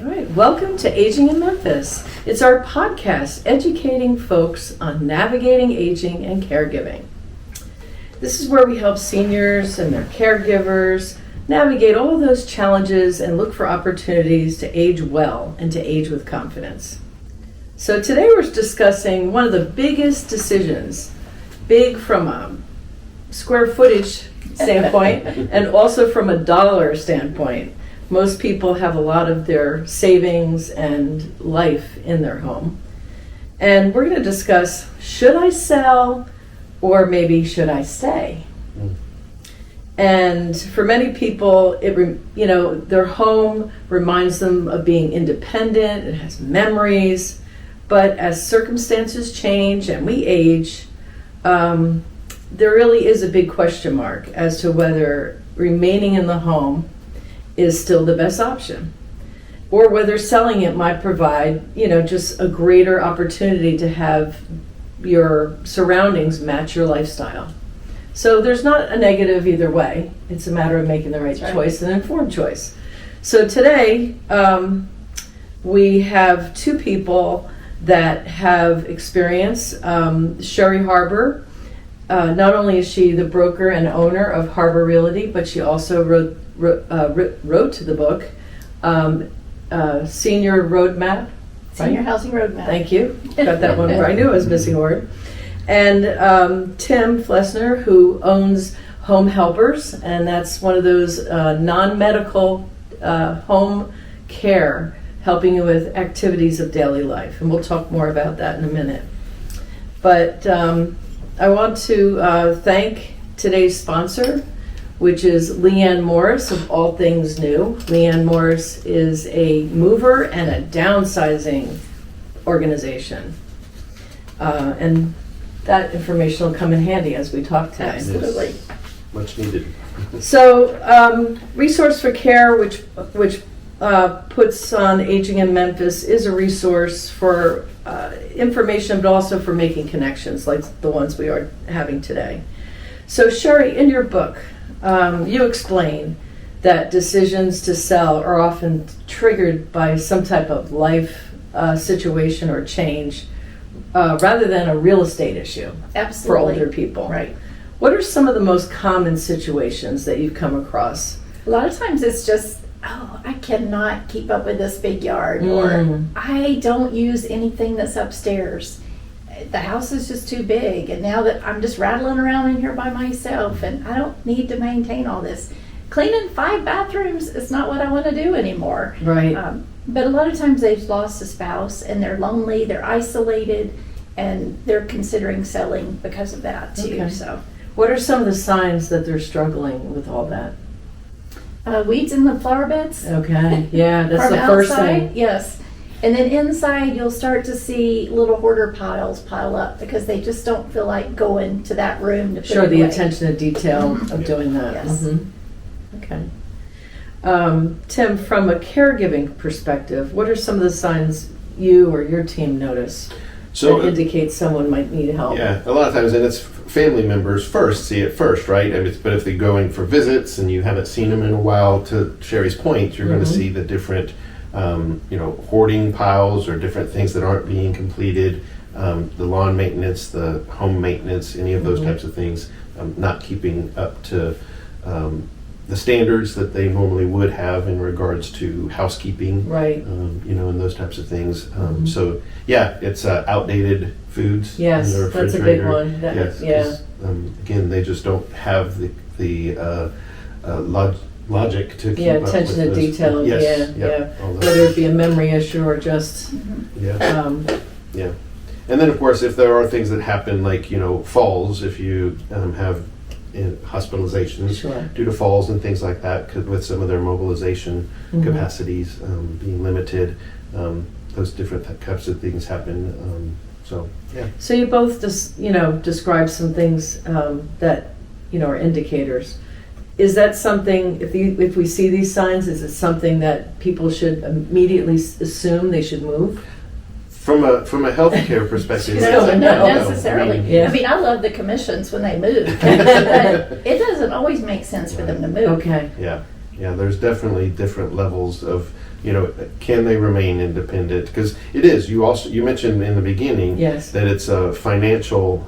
All right, welcome to Aging in Memphis. It's our podcast educating folks on navigating aging and caregiving. This is where we help seniors and their caregivers navigate all of those challenges and look for opportunities to age well and to age with confidence. So today we're discussing one of the biggest decisions, big from a square footage standpoint and also from a dollar standpoint. Most people have a lot of their savings and life in their home. And we're going to discuss, should I sell or maybe should I stay? And for many people, their home reminds them of being independent, it has memories, but as circumstances change and we age, there really is a big question mark as to whether remaining in the home is still the best option, or whether selling it might provide, just a greater opportunity to have your surroundings match your lifestyle. So there's not a negative either way. It's a matter of making the right choice, an informed choice. So today, we have two people that have experience. Sherry Harbor, not only is she the broker and owner of Harbor Realty, but she also wrote the book, Senior Roadmap. Senior Housing Roadmap. Thank you. Got that one where I knew I was missing a word. And Tim Flesner, who owns Home Helpers, and that's one of those non-medical home care, helping you with activities of daily life. And we'll talk more about that in a minute. But I want to thank today's sponsor, which is Leah Morse of All Things New. Leah Morse is a mover and a downsizing organization. And that information will come in handy as we talk today. Absolutely. Yes. Much needed. So, Resource for Care, which puts on Aging in Memphis, is a resource for information, but also for making connections like the ones we are having today. So, Sherry, in your book, you explain that decisions to sell are often triggered by some type of life situation or change, rather than a real estate issue. Absolutely. For older people. Right. What are some of the most common situations that you've come across? A lot of times it's just, I cannot keep up with this big yard, or I don't use anything that's upstairs. The house is just too big, and now that I'm just rattling around in here by myself, and I don't need to maintain all this. Cleaning 5 bathrooms is not what I want to do anymore. Right. But a lot of times they've lost a spouse, and they're lonely, they're isolated, and they're considering selling because of that too. Okay. So, What are some of the signs that they're struggling with all that? weeds in the flower beds. Okay, yeah, that's From the first outside, thing. yes. And then inside, you'll start to see little hoarder piles pile up because they just don't feel like going to that room to put Sure, it the away. attention to detail of doing that. Yes. Okay. Tim, from a caregiving perspective, what are some of the signs you or your team notice that indicate someone might need help? Yeah, a lot of times, and it's family members first, see it first, right? But if they go in for visits and you haven't seen them in a while, to Sherry's point, you're going to see the different, hoarding piles or different things that aren't being completed, the lawn maintenance, the home maintenance, any of those types of things, not keeping up to the standards that they normally would have in regards to housekeeping, Right. And those types of things. So yeah, it's outdated foods. Yes, in the that's a big refrigerator. one. Yes, Yeah. 'cause, again, they just don't have the logic to keep up attention with to those. detail. Yes, Yeah. all those. Whether it be a memory issue or just, Yeah. Yeah. And then, of course, if there are things that happen, like, falls, if you have hospitalizations Sure. due to falls and things like that, with some of their mobilization capacities being limited, those different types of things happen. So, yeah. So you both just, describe some things that, are indicators. Is that something, if we see these signs, is it something that people should immediately assume they should move? From a healthcare perspective, No, not No. necessarily. Yeah. I mean, I love the commissions when they move, but it doesn't always make sense for them to move. Okay. Yeah. Yeah, there's definitely different levels of, can they remain independent? Because it is. You mentioned in the beginning Yes. that it's a financial.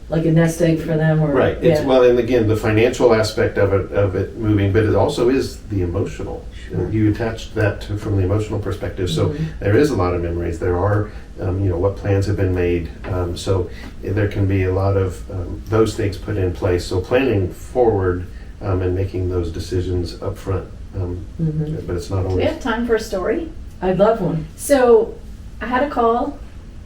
Like a nest egg for them, or Right. It's and again, the financial aspect of it moving, but it also is the emotional. Sure. You attached that from the emotional perspective, so Mhm. there is a lot of memories. There are, what plans have been made. So there can be a lot of those things put in place. So planning forward and making those decisions up front. But it's not Do we always. have time for a story? I'd love one. So I had a call.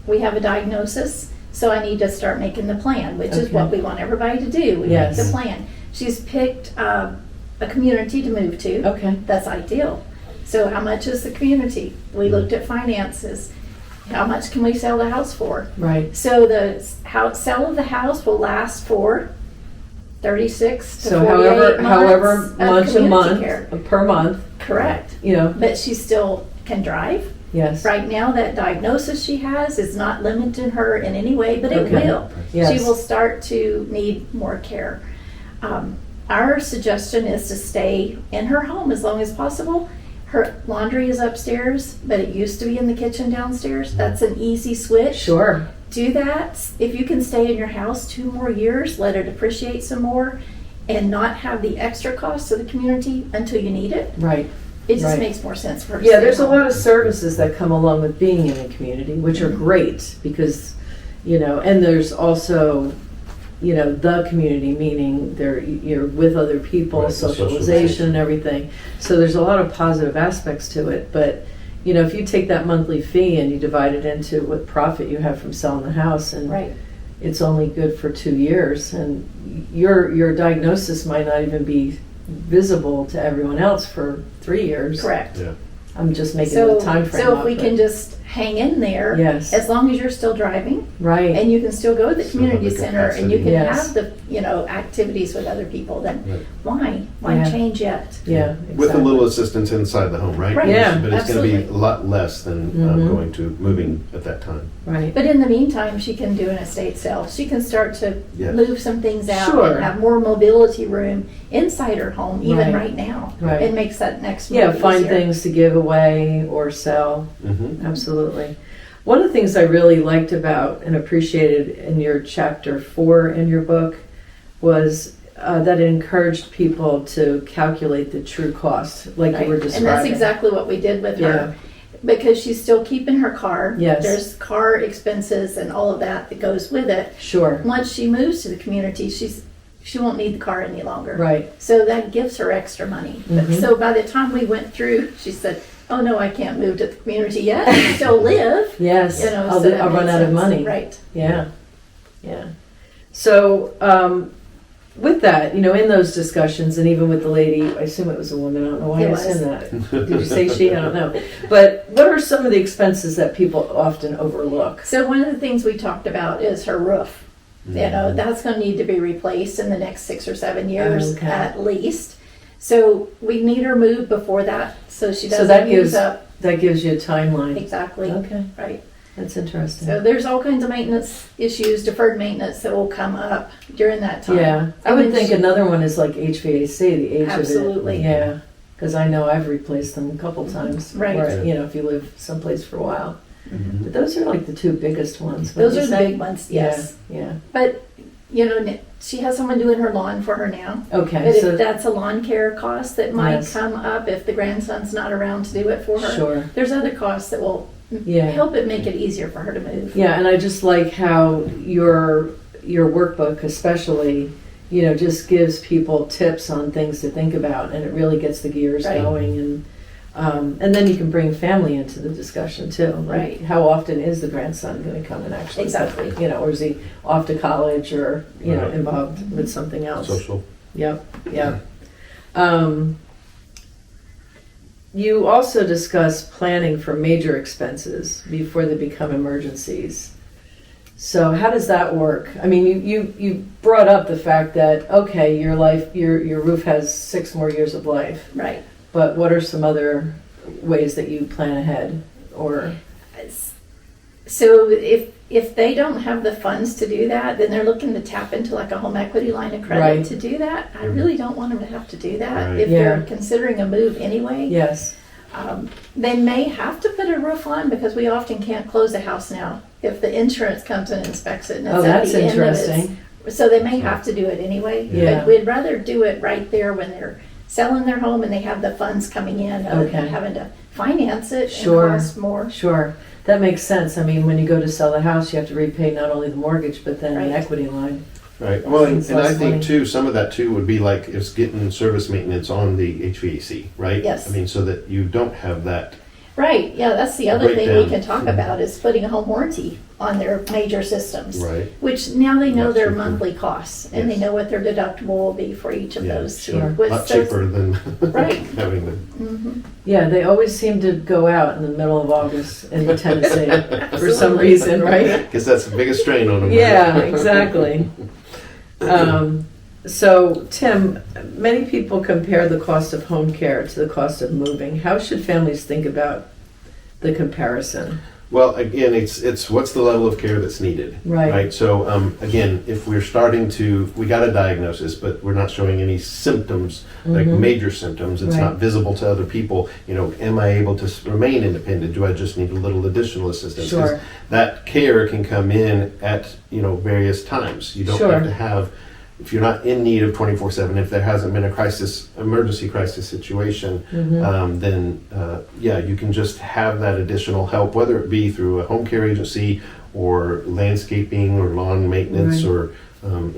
We have a diagnosis. So I need to start making the plan, which is Okay. what we want everybody to do. We Yes. make the plan. She's picked a community to move to. Okay. That's ideal. So how much is the community? We looked at finances. How much can we sell the house for? Right. So the sale of the house will last for 36 to So 48 however months much of a community month care. per month. Correct. But she still can drive. Yes. Right now, that diagnosis she has is not limiting her in any way, but it Okay. will. Yes. She will start to need more care. Our suggestion is to stay in her home as long as possible. Her laundry is upstairs, but it used to be in the kitchen downstairs. That's an easy switch. Sure. Do that. If you can stay in your house 2 more years, let it appreciate some more, and not have the extra costs of the community until you need it. Right. It just Right. makes more sense for her. to Yeah, stay there's a home. lot of services that come along with being in a community, which are great because, and there's also, the community, meaning you're with other people, Right, the socialization and everything. So there's a lot of positive aspects to it. But, if you take that monthly fee and you divide it into what profit you have from selling the house, and Right. it's only good for 2 years, and your diagnosis might not even be visible to everyone else for 3 years. Correct. Yeah. I'm just making So, the time frame so if up, we but- can just hang in there, Yes. as long as you're still driving, Right. and you can still go to the Still have community the center, and you can capacity. Yes. have the, activities with other people, then Right. why Yeah. change yet? Yeah. With a exactly. little assistance inside the home, right? Right. Yeah, But it's going to be absolutely. a lot less than Mhm. going to moving at that time. Right. But in the meantime, she can do an estate sale. She can start to Yes. move some things out Sure. and have more mobility room inside her home, even Right. right now. Right. It makes that next Yeah, move find easier. things to give away or sell. Mm-hmm. Absolutely. One of the things I really liked about and appreciated in your chapter 4 in your book was that it encouraged people to calculate the true cost, like Right. you were And describing. that's exactly what we did with her. Because she's still keeping her car. Yes. There's car expenses and all of that that goes with it. Sure. Once she moves to the community, she won't need the car any longer. Right. So that gives her extra money. Mhm. So by the time we went through, she said, "Oh no, I can't move to the community yet. I still live." Yes. So that I'll run makes out of sense. money. Right. Yeah. Yeah. So, with that, in those discussions, and even with the lady, I assume it was a woman, I don't know why It I was. assume that. Did you say she? I don't know. But what are some of the expenses that people often overlook? So one of the things we talked about is her roof. Mm-hmm. That's going to need to be replaced in the next 6 or 7 years Okay. at least. So we need her moved before that, so she So doesn't that use gives up. that gives you a timeline. Exactly. Okay, Right. that's interesting. So there's all kinds of maintenance issues, deferred maintenance that will come up during that time. Yeah, I And would then think she- another one is like HVAC, the age Absolutely. of it. Yeah, because I know I've replaced them a couple times. Right. Where, Yeah. if you live someplace for a while. Mm-hmm. But those are like the 2 biggest ones. Those wouldn't are you the say? big ones, Yeah, yes. yeah. But, she has someone doing her lawn for her now. Okay, But so if that's a lawn care cost that might Yes. come up if the grandson's not around to do it for her. sure. There's other costs that will Yeah. help it make it easier for her to move. Yeah, and I just like how your workbook especially, just gives people tips on things to think about, and it really gets the gears Right. going, and then you can bring family into the discussion too. Like, Right. how often is the grandson going to come and actually? Exactly. Or is he off to college or Right. involved with something else? Social. Yep. Yep. You also discuss planning for major expenses before they become emergencies. So how does that work? I mean, you brought up the fact that, okay, your roof has 6 more years of life, Right. but what are some other ways that you plan ahead? Or So if they don't have the funds to do that, then they're looking to tap into like a home equity line of credit Right. to do that. I really don't want them to have to do that. Right. If Yeah. they're considering a move anyway, Yes. they may have to put a roof on because we often can't close a house now if the insurance comes and inspects it and it's Oh, at that's the end of it. interesting. So they may have to do it anyway. Yeah. But we'd rather do it right there when they're selling their home and they have the funds coming in, other than Okay. having to finance it Sure. and cost more. Sure. That makes sense. I mean, when you go to sell the house, you have to repay not only the mortgage, but then an Right. equity line. Right. Well, and It's I less think money. too, some of that too would be like it's getting service maintenance on the HVAC, right? Yes. I mean, so that you don't have that. Right, yeah, that's the other thing we Breakdown. can talk about is putting a home warranty on their major systems. Right. Which now they know Lot their cheaper. monthly costs and they Yes. know what their deductible will be for each of Yeah, those. sure. A With lot so- cheaper than Right. having the. Mhm. Yeah, they always seem to go out in the middle of August in Tennessee for some Absolutely. reason, right? Guess that's the biggest strain on them. Yeah, exactly. So, Tim, many people compare the cost of home care to the cost of moving. How should families think about the comparison? Well, again, it's what's the level of care that's needed, Right. right? So again, if we're we got a diagnosis, but we're not showing any symptoms, like Mhm. major symptoms, it's Right. not visible to other people. Am I able to remain independent? Do I just need a little additional assistance? 'Cause Sure. that care can come in at various times. You don't Sure. have to have. If you're not in need of 24/7, if there hasn't been a emergency crisis situation, Mhm. then you can just have that additional help, whether it be through a home care agency or landscaping or lawn maintenance Right. or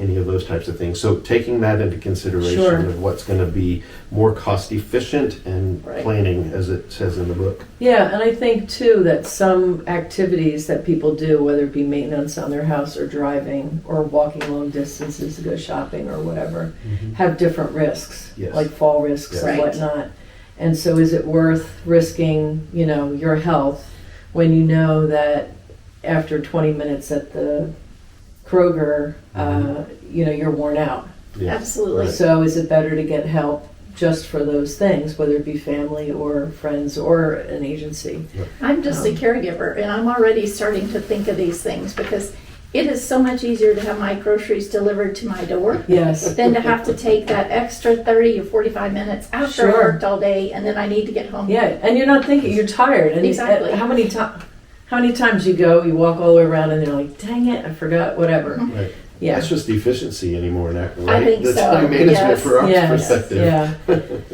any of those types of things. So taking that into consideration Sure. of what's going to be more cost efficient and Right. planning, as it says in the book. Yeah, and I think too that some activities that people do, whether it be maintenance on their house or driving or walking long distances to go shopping or whatever, have different risks, Yes. like fall risks Yes. and Right. whatnot. And so is it worth risking, your health when you know that after 20 minutes at the Kroger, you're worn out? Yes. Absolutely. Right. So is it better to get help just for those things, whether it be family or friends or an agency? I'm just a caregiver and I'm already starting to think of these things because it is so much easier to have my groceries delivered to my door Yes. than to have to take that extra 30 or 45 minutes after I Sure. worked all day and then I need to get home. Yeah, and you're not thinking, you're tired. And Exactly. how many times you go, you walk all the way around and you're like, dang it, I forgot, whatever. Right. Yeah. That's just efficiency anymore, right? I think That's so. time management Yes. for our Yes, perspective. yeah.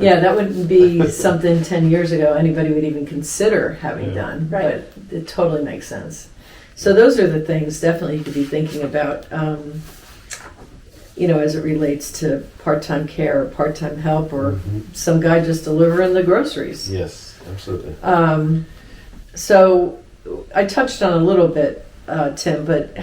Yeah, that wouldn't be something 10 years ago anybody would even consider having Yeah. done, Right. but it totally makes sense. So those are the things definitely you could be thinking about, as it relates to part-time care or part-time help or Mhm. some guy just delivering the groceries. Yes, absolutely. So I touched on a little bit, Tim, but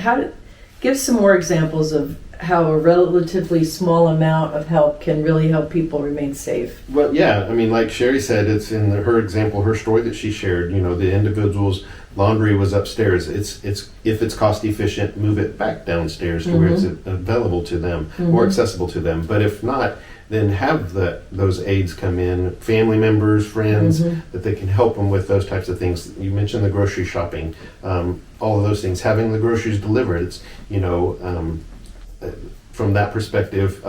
give some more examples of how a relatively small amount of help can really help people remain safe. Well, yeah, I mean, like Sherry said, it's in her example, her story that she shared. The individual's laundry was upstairs. It's if it's cost efficient, move it back downstairs to where it's available to them or accessible to them. But if not, then have those aides come in, family members, friends, that they can help them with those types of things. You mentioned the grocery shopping, all of those things. Having the groceries delivered, it's from that perspective.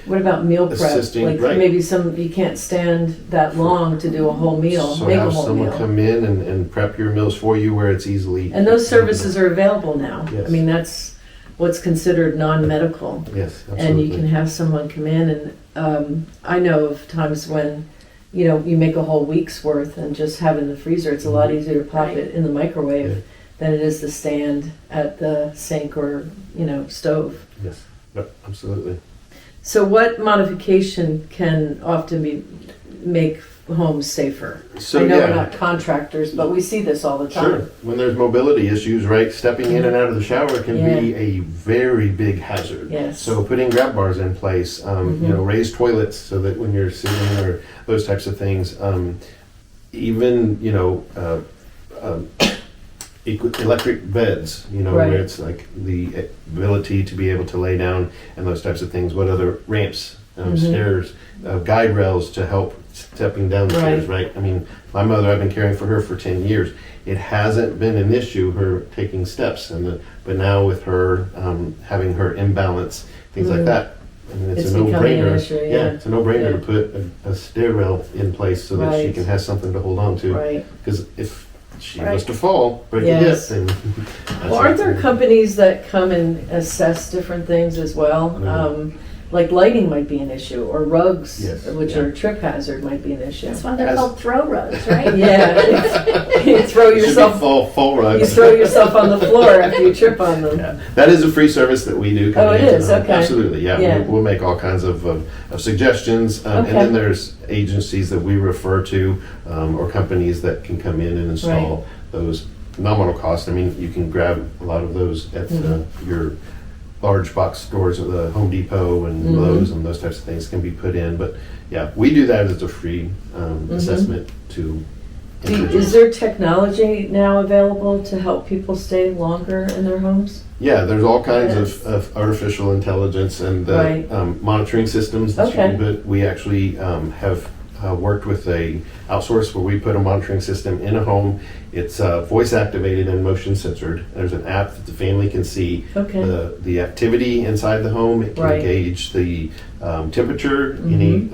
What about meal prep? Assisting, Like right. maybe you can't stand that long to do a whole meal, So make a have whole someone meal. come in and prep your meals for you where it's easily. And those services are available now. Yes. I mean, that's what's considered non-medical. Yes, absolutely. And you can have someone come in and I know of times when, you make a whole week's worth and just have it in the freezer. It's a lot easier to pop Right. it in the microwave Yeah. than it is to stand at the sink or, stove. Yes, yep, absolutely. So what modification can often make homes safer? So I know yeah, we're not contractors, but we see this all the time. sure. When there's mobility issues, right, stepping in and out of the shower can be a very big hazard. Yes. So putting grab bars in place, raised toilets so that when you're sitting or those types of things, even electric beds, Right. where it's like the ability to be able to lay down and those types of things. What other ramps, stairs, guide rails to help stepping down the stairs, right? I mean, my mother, I've been caring for her for 10 years. It hasn't been an issue, her taking steps, but now with her having her imbalance, things like that, I mean, it's a becoming an no-brainer. issue, yeah. It's a no-brainer Yeah. to put a stair rail in place so that she Right. can have something to hold on to. Right. Because if she Right. was to fall, break Yes. a hip, then Well, aren't there companies that come and assess different things as well? Mhm. Like lighting might be an issue, or rugs, Yes, which yeah. are trip hazard, might be an issue. That's why they're As- called throw rugs, right? Yeah, you throw It should be yourself. fall rugs. You throw yourself on the floor after you trip on them. Yeah, that is a free service that we do. Oh, coming it into is? the home. Okay. Absolutely, yeah. Yeah. We'll make all kinds of suggestions, and Okay. then there's agencies that we refer to, or companies that can come in and install those nominal costs. I mean, you can grab a lot of those at your large box stores at the Home Depot and Lowe's, and those types of things can be put in. But yeah, we do that as a free assessment to. Is there technology now available to help people stay longer in their homes? Yeah, there's all kinds Yes. of artificial intelligence and Right. monitoring systems that you Okay. can put. We actually have worked with a outsource where we put a monitoring system in a home. It's voice activated and motion censored. There's an app that the family can see Okay. the activity inside the home. It can Right. gauge the temperature, any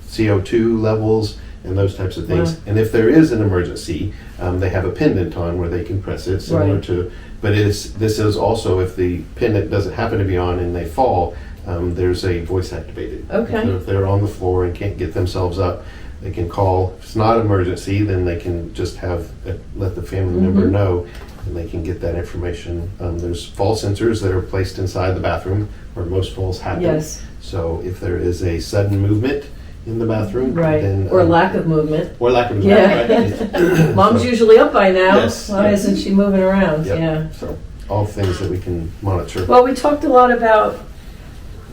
CO2 levels, and those types of things. Wow. And if there is an emergency, they have a pendant on where they can press it, similar Right. to. But this is also if the pendant doesn't happen to be on and they fall, there's a voice activated. Okay. So if they're on the floor and can't get themselves up, they can call. If it's not an emergency, then they can just let the family member know, and they can get that information. There's fall sensors that are placed inside the bathroom where most falls happen. Yes. So if there is a sudden movement in the bathroom, Right. then Or lack of movement. or lack of Yeah. movement, right? Mom's usually up by now. Yes. Why isn't she moving around? Yep. Yeah. So all things that we can monitor. Well, we talked a lot about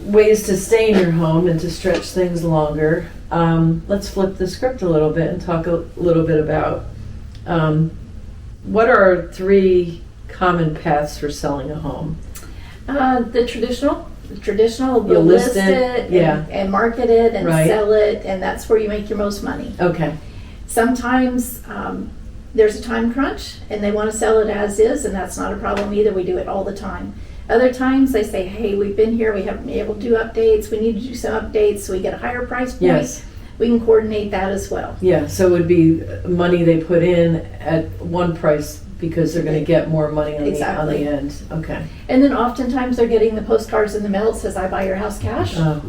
ways to stay in your home and to stretch things longer. Let's flip the script a little bit and talk a little bit about what are 3 common paths for selling a home? The traditional, You'll we'll list list it, it yeah. and market it and Right. sell it, and that's where you make your most money. Okay. Sometimes there's a time crunch and they want to sell it as is, and that's not a problem either. We do it all the time. Other times they say, hey, we've been here, we haven't been able to do updates, we need to do some updates so we get a higher price point. Yes. We can coordinate that as well. Yeah, so it would be money they put in at one price because they're going to get more money on Exactly. the end. Okay. And then oftentimes they're getting the postcards in the mail that says, I buy your house cash. Oh,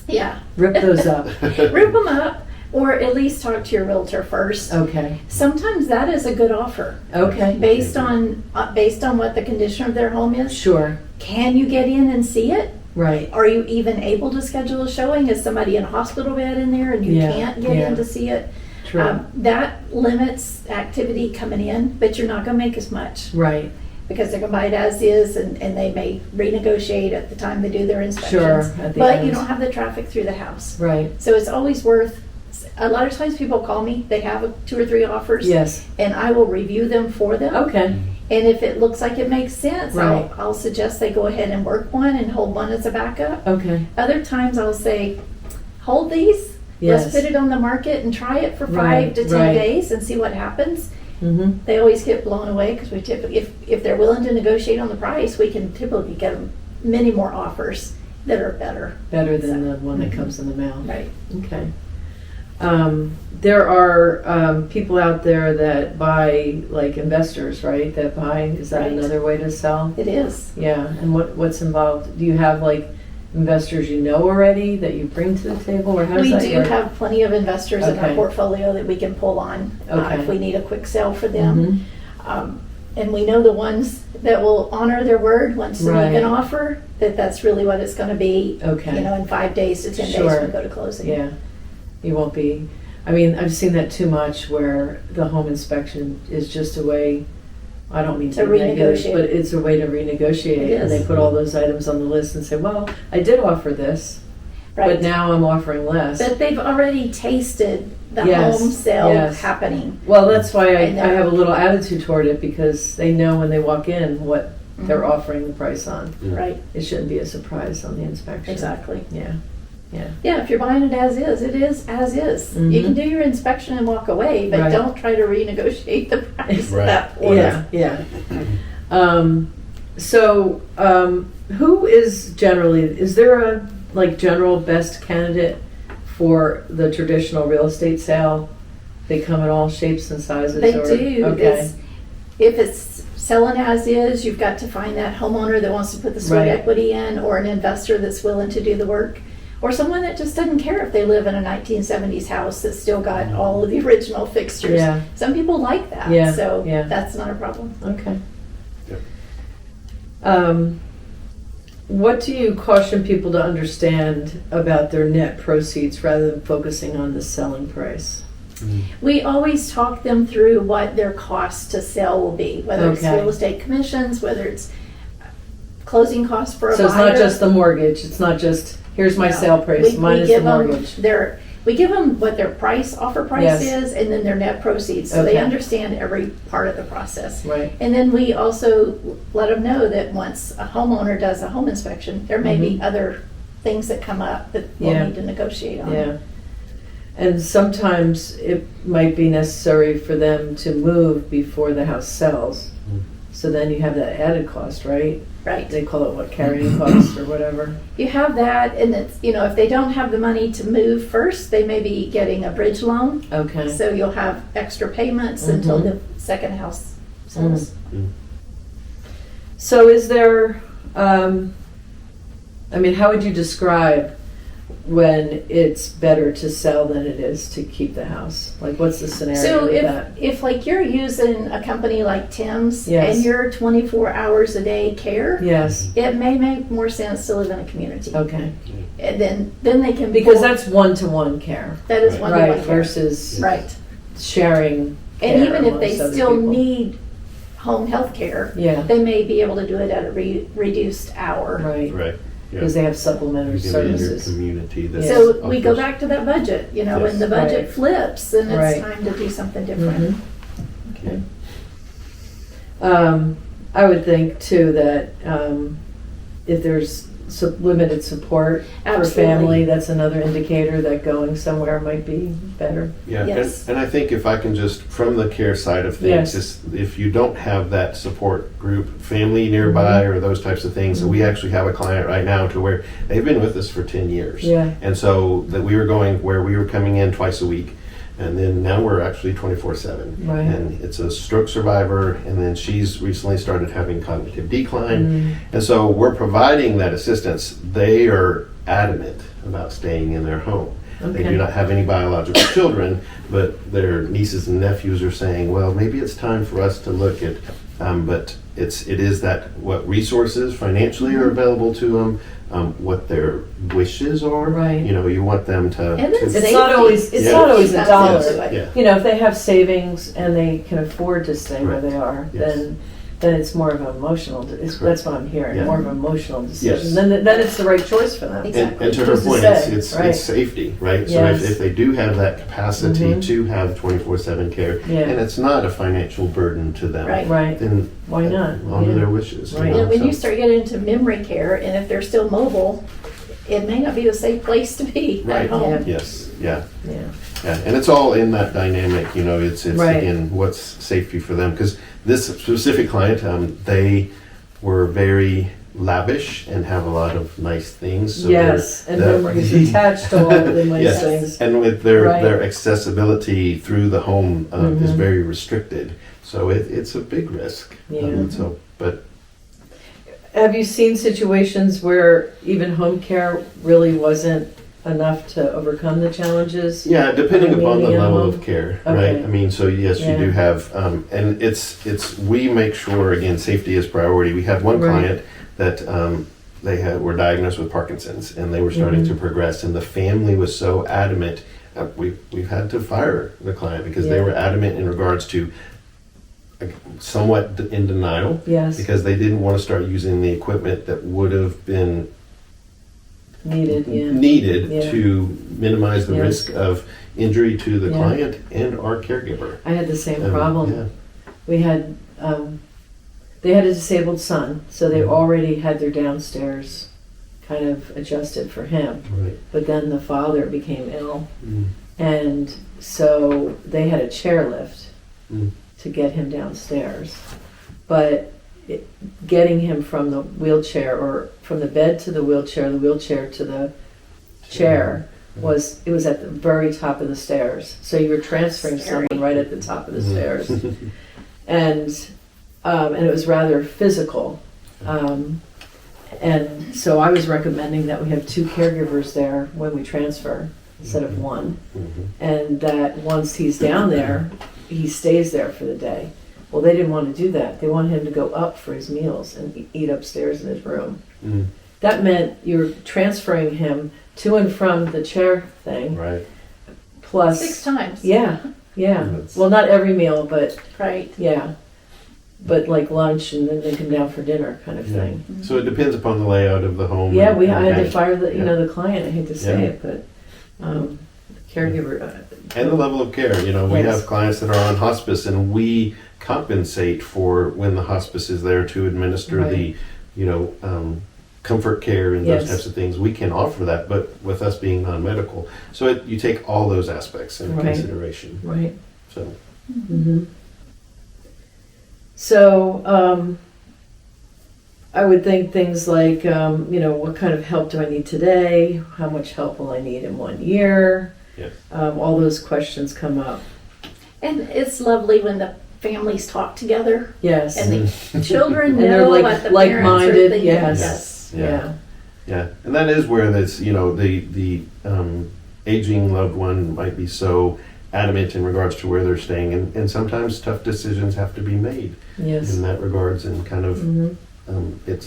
Yeah. rip those up. Rip them up, or at least talk to your realtor first. Okay. Sometimes that is a good offer. Okay. Based on what the condition of their home is. Sure. Can you get in and see it? Right. Are you even able to schedule a showing? Is somebody in a hospital bed in there and you Yeah, can't get yeah. in to see it? True. That limits activity coming in, but you're not going to make as much Right. because they're going to buy it as is, and they may renegotiate at the time they do their inspections. Sure, at the But end. you don't have the traffic through the house. Right. So it's always worth. A lot of times people call me, they have 2 or 3 offers, Yes. and I will review them for them. Okay. And if it looks like it makes sense, Right. I'll suggest they go ahead and work one and hold one as a backup. Okay. Other times I'll say, hold these, Yes. let's put it on the market and try it for 5 Right, to 10 right. days and see what happens. Mm-hmm. They always get blown away because we typically, if they're willing to negotiate on the price, we can typically get them many more offers that are better. Better than the one that comes in the mail. Right. Okay. There are people out there that buy, like investors, right? That buy, is that Right. another way to sell? It is. Yeah, and what's involved? Do you have like investors you know already that you bring to the table, or how does We that do work? have plenty of investors in our Okay. portfolio that we can pull on Okay. if we need a quick sale for them. Mhm. And we know the ones that will honor their word once they make Right. an offer, that's really what it's going to be. Okay. You know, in 5 days to 10 days Sure. when we go to closing. Yeah, you won't be. I mean, I've seen that too much where the home inspection is just a way. I don't mean To be negative, renegotiate. but it's a way to renegotiate, It and they is. put all those items on the list and say, "Well, I did offer this, Right. but now I'm offering less." But they've already tasted the Yes, home sale yes. happening. Well, that's why I And they're- have a little attitude toward it, because they know when they walk in what they're Mhm. offering the price on. Right. It shouldn't be a surprise on the inspection. Exactly. Yeah. Yeah, if you're buying it as is, it is as is. Mhm. You can do your inspection and walk away, but Right. don't try to renegotiate the price Right. at that point. Yeah. Who is there a general best candidate for the traditional real estate sale? They come in all shapes and sizes? They or- do. Okay. If it's selling as is, you've got to find that homeowner that wants to put the sweat Right. equity in, or an investor that's willing to do the work, or someone that just doesn't care if they live in a 1970s house that's still got all of the original fixtures. Yeah. Some people like that, Yeah, so yeah. that's not a problem. Okay. Yep. What do you caution people to understand about their net proceeds rather than focusing on the selling price? We always talk them through what their cost to sell will be, whether it's Okay. real estate commissions, whether it's closing costs for a So buyer. it's not just the mortgage, it's not just, here's my No. sale price, We minus the give them mortgage. we give them what their offer price Yes. is, and then their net proceeds, so they Okay. understand every part of the process. Right. And then we also let them know that once a homeowner does a home inspection, there may be other things that come up that we'll Mm-hmm. Yeah. need to negotiate on. Yeah. And sometimes it might be necessary for them to move before the house sells. So then you have that added cost, right? Right. They call it carrying cost or whatever. You have that, and it's, if they don't have the money to move first, they may be getting a bridge loan. Okay. So you'll have extra payments until the second house sells. So is there, how would you describe when it's better to sell than it is to keep the house? Like, what's the scenario So with that? if like you're using a company like Tim's Yes. and you're 24 hours a day care, Yes, it may make more sense to live in a community. okay. And then they can Because pull- that's one-to-one care, that is Right. one-to-one right, care. versus Right. sharing And care even if they amongst other still people. need home health care, Yeah, they may be able to do it at a reduced hour. right, Right. Yeah. because they have supplementary You can be in your services. community. That's So we go offers- back to that budget, Yes. when the budget Right. flips, then it's Right. time to do something different. Mhm. Okay. I would think too that if there's limited support for Absolutely. family, that's another indicator that going somewhere might be better. Yeah, Yes. and I think if I can just, from the care side of Yes. things, if you don't have that support group, family nearby or those types of things, so we actually have a client right now to where they've been with us for 10 years. Yeah. And so that we were going where we were coming in twice a week. And then now we're actually 24/7. Right. And it's a stroke survivor, and then she's recently started having cognitive decline. And so we're providing that assistance. They are adamant about staying in their home. They Okay. do not have any biological children, but their nieces and nephews are saying, well, maybe it's time for us to look at, but it is that what resources financially are available to them, what their wishes are. Right. You want them to. And then It's not always, it's Yeah. not always a Yes. dollar. Yeah. If they have savings and they can afford to stay where Right. they are, Yes. then it's more of an emotional, that's what I'm hearing, Yeah. more of an emotional decision. Yes. Then it's the right choice for them. Exactly. And to her Just to point, say, it's right. safety, right? So Yes. if they do have that capacity Mhm. to have 24/7 care, Yeah. and it's not a financial burden to them, Right. Right, then why not? honor Yeah. their wishes. Right. And when So- you start getting into memory care, and if they're still mobile, it may not be the safe place to be Right. at home. Yes. Yeah. Yeah. Yeah, and it's all in that dynamic, it's Right. again, what's safety for them. Because this specific client, they were very lavish and have a lot of nice things. So Yes, and they're- memories attached to all of the nice Yes. things. And with their Right. their accessibility through the home is Mhm. very restricted. So it's a big risk. Yeah. But Have you seen situations where even home care really wasn't enough to overcome the challenges? yeah, depending upon the Maybe level home. of care, Okay. right? I mean, so yes, Yeah. you do have, and it's we make sure again safety is priority. We had one Right. client that were diagnosed with Parkinson's and they were starting Mhm. to progress, and the family was so adamant. We've had to fire the client because they Yeah. were adamant in regards to somewhat in denial. Yes, Because they didn't want to start using the equipment that would have been needed, yeah. needed Yeah. to minimize the Yes. risk of injury to the Yeah. client and our caregiver. I had the same And, problem. yeah. We had, they had a disabled son, so they Mhm. already had their downstairs kind of adjusted for him. Right. But then the father became ill, Mm. and so they had a chairlift Mm. to get him downstairs. But getting him from the wheelchair, or from the bed to the wheelchair to the chair, was at the very top of the stairs. So you were transferring Scary. someone right at the top of the Mhm. stairs, and it was rather physical. And so I was recommending that we have 2 caregivers there when we transfer instead of 1, Mhm. and that once he's down there, he stays there for the day. Well, they didn't want to do that. They wanted him to go up for his meals and eat upstairs in his room. Mm. That meant you were transferring him to and from the chair thing, Right. plus 6 times. Yeah. That's- Well, not every meal, but Right. yeah. But like lunch, and then they come down for dinner, kind of Yeah. thing. So it depends upon the layout of the home. Yeah, and- I had to and- fire the Yeah. the client. I hate to say Yeah. it, but the caregiver. And the level of care. We Yes. have clients that are on hospice, and we compensate for when the hospice is there to administer Right. the, comfort care and Yes. those types of things. We can offer that, but with us being non-medical, so you take all those aspects into Right. consideration. Right. So Mm-hmm. So I would think things like, what kind of help do I need today? How much help will I need in 1 year? Yes. All those questions come up. And it's lovely when the families talk together Yes. and the children And they're know like- what the like-minded, parents are thinking. yes. Yeah. Yeah, and that is where this, the aging loved one might be so adamant in regards to where they're staying, and sometimes tough decisions have to be made Yes. in that regards, and kind of Mm-hmm.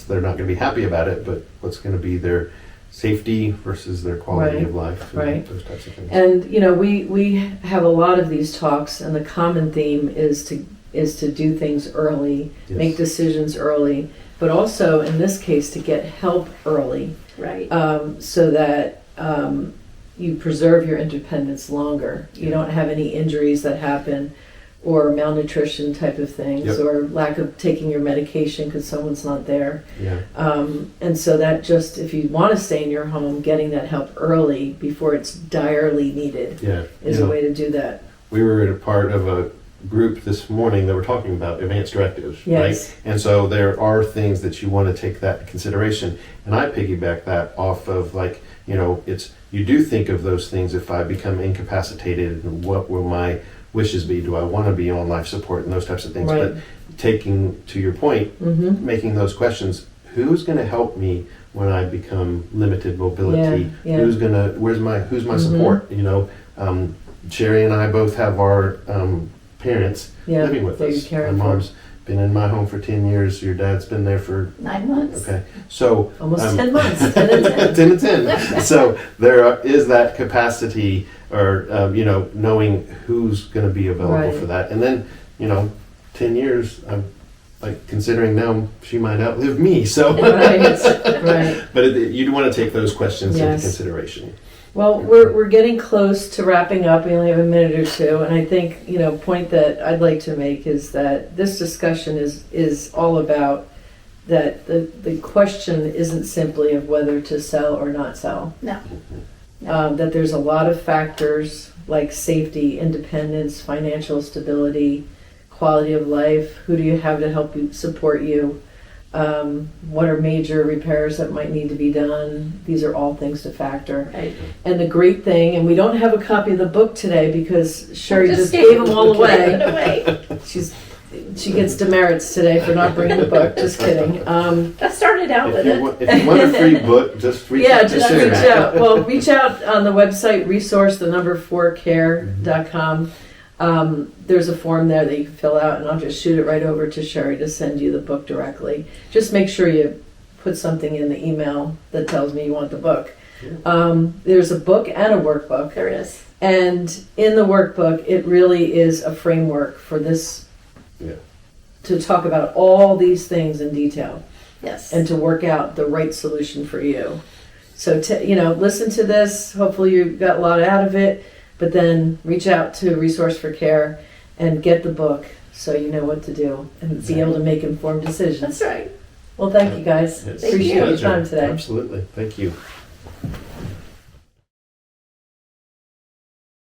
they're not going to be happy about it, but what's going to be their safety versus their quality Right. of life, and Right. those types of things. And we have a lot of these talks, and the common theme is to do things early, Yes. make decisions early, but also in this case to get help early, Right. so that you preserve your independence longer. You Yeah. don't have any injuries that happen, or malnutrition type of things, Yep. or lack of taking your medication because someone's not there. Yeah, And so that just, if you want to stay in your home, getting that help early before it's direly needed yeah. is a way to do that. We were at a part of a group this morning that were talking about advanced directives, Yes. right? And so there are things that you want to take that into consideration. And I piggyback that off of it's, you do think of those things. If I become incapacitated, what will my wishes be? Do I want to be on life support and those types of things? Right. But taking to your point, Mm-hmm. making those questions, who's going to help me when I become limited mobility? Yeah, yeah. Who's my Mhm. support? Sherry and I both have our parents Yeah, living with that you're us. My caring for. mom's been in my home for 10 years. Your dad's been there for 9 months. okay. So Almost 10 months, 10 and 10. 10 and 10. So is that capacity, or knowing who's going to be available Right. for that, and then 10 years. I'm like considering now she might outlive me. So, Right, right. but you want to take those questions into Yes. consideration. Well, we're getting close to wrapping up. We only have a minute or two, and I think point that I'd like to make is that this discussion is all about that the question isn't simply of whether to sell or not sell. No. No. That there's a lot of factors like safety, independence, financial stability, quality of life. Who do you have to help you support you? What are major repairs that might need to be done? These are all things to factor. Right. And the great thing, and we don't have a copy of the book today because Sherry just gave gave them all Gave away. it away. She gets demerits today for not bringing the book. Just kidding. I started out with it. If you want a free book, just reach out to Just Sherry. reach out. Well, reach out on the website resource4care.com. There's a form there that you can fill out, and I'll just shoot it right over to Sherry to send you the book directly. Just make sure you put something in the email that tells me you want the book. There's a book and a workbook, There is. and in the workbook, it really is a framework for this Yeah. to talk about all these things in detail Yes. and to work out the right solution for you. So, listen to this. Hopefully you got a lot out of it, but then reach out to Resource for Care and get the book so you know what to do and be able to make informed decisions. That's right. Well, thank you guys. It's Appreciate you. your time today. Absolutely. Thank you.